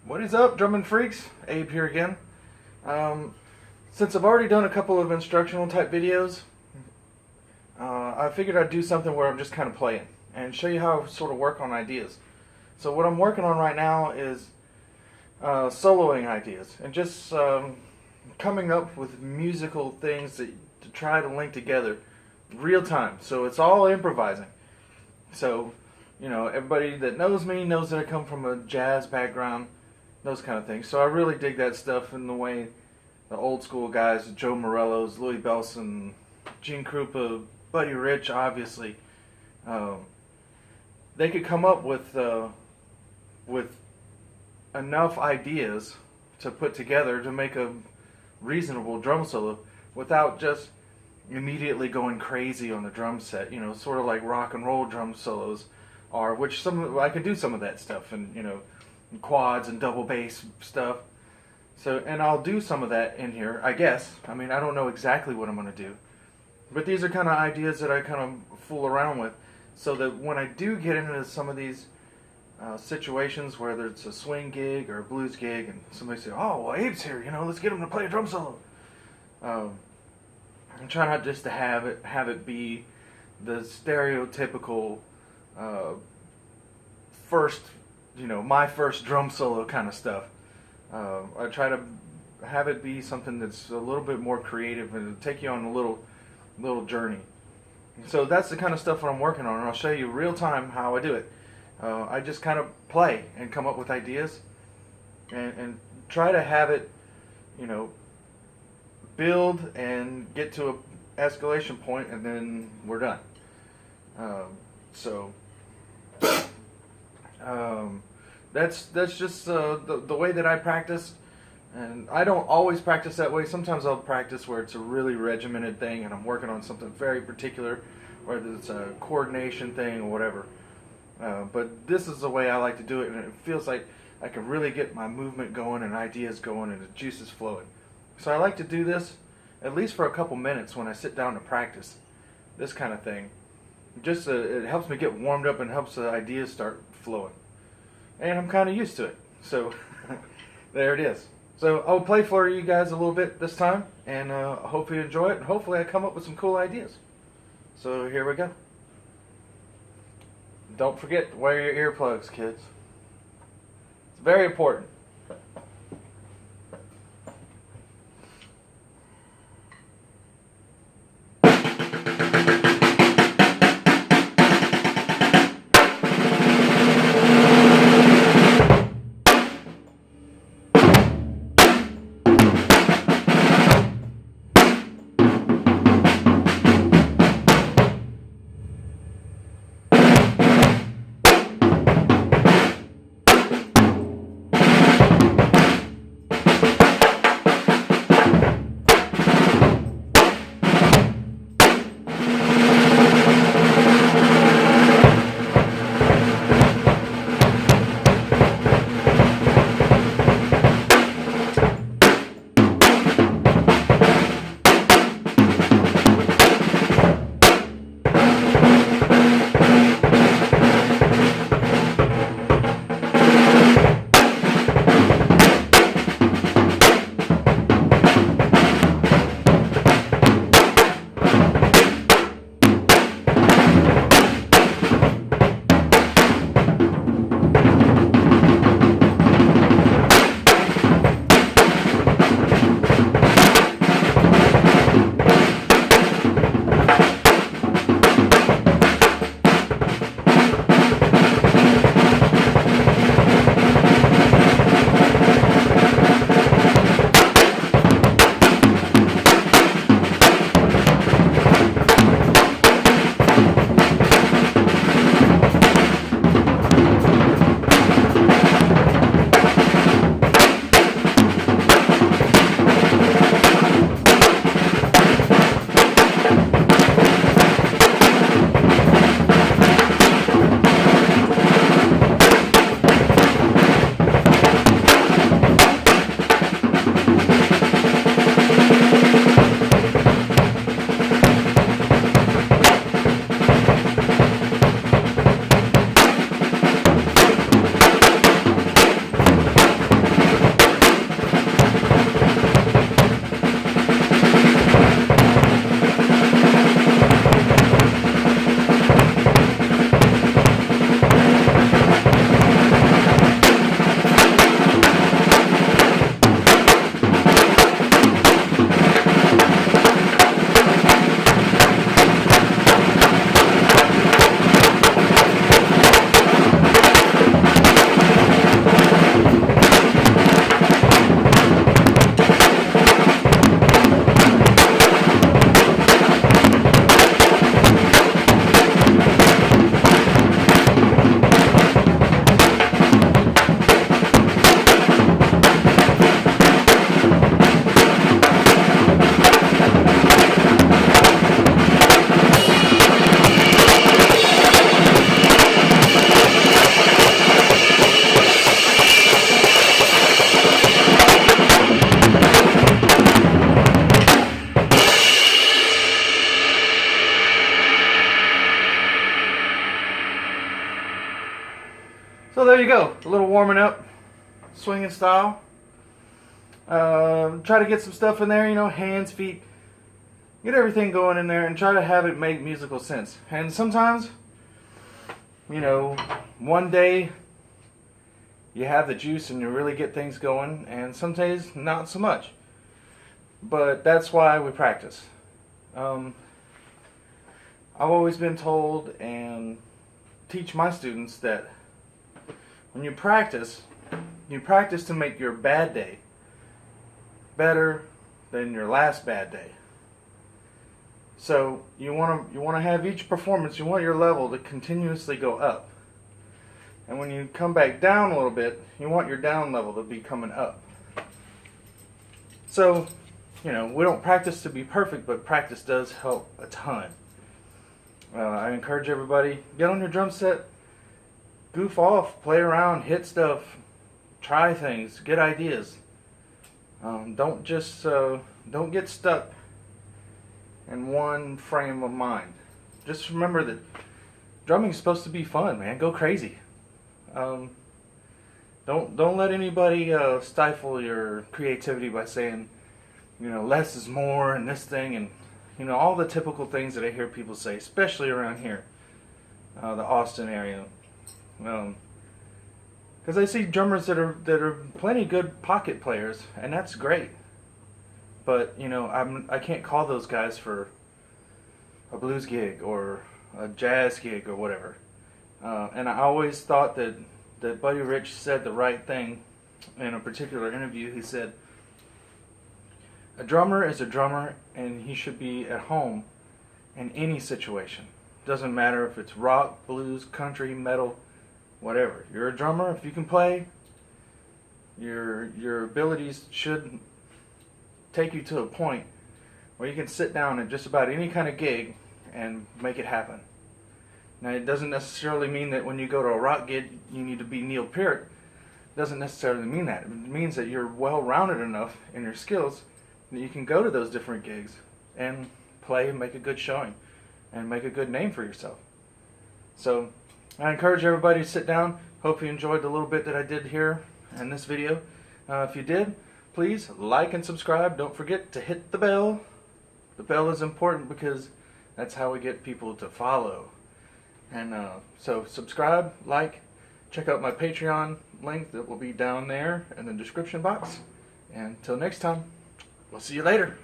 What is up, drumming freaks? Abe here again. Since I've already done a couple of instructional type videos, I figured I'd do something where I'm just kind of playing and show you how I sort of work on ideas. So what I'm working on right now is soloing ideas and just coming up with musical things to try to link together real time. So it's all improvising. So, you know, everybody that knows me knows that I come from a jazz background, those kind of things. So I really dig that stuff in the way the old school guys, Joe Morello's, Louis Bellson, Gene Krupa, Buddy Rich, obviously, they could come up with enough ideas to put together to make a reasonable drum solo without just immediately going crazy on the drum set. You know, sort of like rock and roll drum solos are, which I could do some of that stuff, and you know, quads and double bass stuff. So, and I'll do some of that in here, I guess. I mean, I don't know exactly what I'm going to do, but these are kind of ideas that I kind of fool around with, so that when I do get into some of these situations, whether it's a swing gig or a blues gig, and somebody say, "Oh, well, Abe's here, you know, let's get him to play a drum solo." I'm trying not just to have it be the stereotypical first, you know, my first drum solo kind of stuff. I try to have it be something that's a little bit more creative and take you on a little journey. So that's the kind of stuff that I'm working on, and I'll show you real time how I do it. I just kind of play and come up with ideas and try to have it, you know, build and get to a escalation point, and then we're done. That's just the way that I practice, and I don't always practice that way. Sometimes I'll practice where it's a really regimented thing and I'm working on something very particular, whether it's a coordination thing or whatever. But this is the way I like to do it, and it feels like I can really get my movement going and ideas going and the juices flowing. So I like to do this at least for a couple minutes when I sit down to practice this kind of thing. Just it helps me get warmed up and helps the ideas start flowing. And I'm kind of used to it. So there it is. So I'll play for you guys a little bit this time, and I hope you enjoy it, and hopefully I come up with some cool ideas. So here we go. Don't forget to wear your earplugs, kids. It's very important. So there you go, a little warming up, swinging style. Try to get some stuff in there, you know, hands, feet, get everything going in there and try to have it make musical sense. And sometimes, you know, one day you have the juice and you really get things going, and some days not so much. But that's why we practice. I've always been told and teach my students that when you practice to make your bad day better than your last bad day. So you want to have each performance, you want your level to continuously go up. And when you come back down a little bit, you want your down level to be coming up. So, you know, we don't practice to be perfect, but practice does help a ton. I encourage everybody, get on your drum set, goof off, play around, hit stuff, try things, get ideas. Don't get stuck in one frame of mind. Just remember that drumming is supposed to be fun, man. Go crazy. Don't let anybody stifle your creativity by saying, you know, less is more and this thing and, you know, all the typical things that I hear people say, especially around here, the Austin area. Because I see drummers that are plenty good pocket players, and that's great. But you know, I can't call those guys for a blues gig or a jazz gig or whatever. And I always thought that Buddy Rich said the right thing in a particular interview. He said, "A drummer is a drummer, and he should be at home in any situation. Doesn't matter if it's rock, blues, country, metal." Whatever. You're a drummer. If you can play, your abilities should take you to a point where you can sit down at just about any kind of gig and make it happen. Now, it doesn't necessarily mean that when you go to a rock gig you need to be Neil Peart. It doesn't necessarily mean that. It means that you're well-rounded enough in your skills that you can go to those different gigs and play and make a good showing and make a good name for yourself. So I encourage everybody to sit down. Hope you enjoyed the little bit that I did here in this video. If you did, please like and subscribe. Don't forget to hit the bell. The bell is important because that's how we get people to follow. And so subscribe, like, check out my Patreon link that will be down there in the description box. And until next time, we'll see you later.